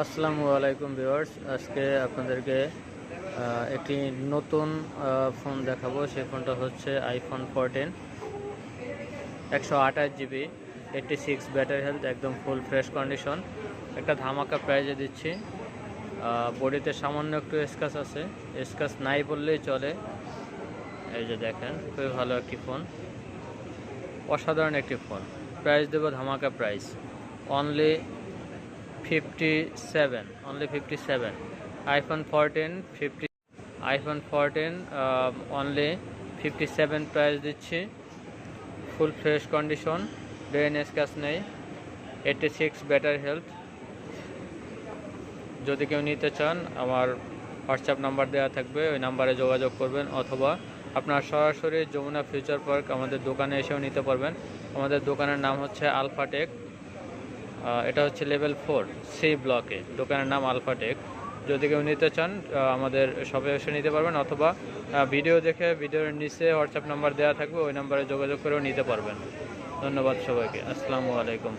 আসসালামু আলাইকুম ভিউয়ার্স, আজকে আপনাদেরকে একটি নতুন ফোন দেখাবো। সেই ফোনটা হচ্ছে আইফোন 14, 128 GB, 86 ব্যাটারি হেলথ, একদম ফুল ফ্রেশ কন্ডিশন। একটা ধামাকা প্রাইজে দিচ্ছি। বডিতে সামান্য একটু স্ক্র্যাচ আছে, স্ক্র্যাচ নাই বললেই চলে। এই যে দেখেন, খুবই ভালো একটি ফোন, অসাধারণ একটি ফোন। প্রাইস দেবো ধামাকা price, only 57 iPhone 14 only 57 price দিচ্ছি। ফুল ফ্রেশ কন্ডিশন, ব্রেন স্ক্র্যাচ নেই, 86 ব্যাটারি হেলথ। যদি কেউ নিতে চান, আমার হোয়াটসঅ্যাপ নাম্বার দেওয়া থাকবে, ওই নাম্বারে যোগাযোগ করবেন, অথবা আপনার সরাসরি যমুনা ফিউচার পার্ক আমাদের দোকানে এসেও নিতে পারবেন। আমাদের দোকানের নাম হচ্ছে আলফাটেক, এটা হচ্ছে লেভেল 4 সি ব্লকে, দোকানের নাম আলফাটেক। যদি কেউ নিতে চান, আমাদের শপে এসে নিতে পারবেন, অথবা ভিডিও দেখে ভিডিওর নিচে হোয়াটসঅ্যাপ নাম্বার দেওয়া থাকবে, ওই নাম্বারে যোগাযোগ করেও নিতে পারবেন। ধন্যবাদ সবাইকে, আসসালামু আলাইকুম।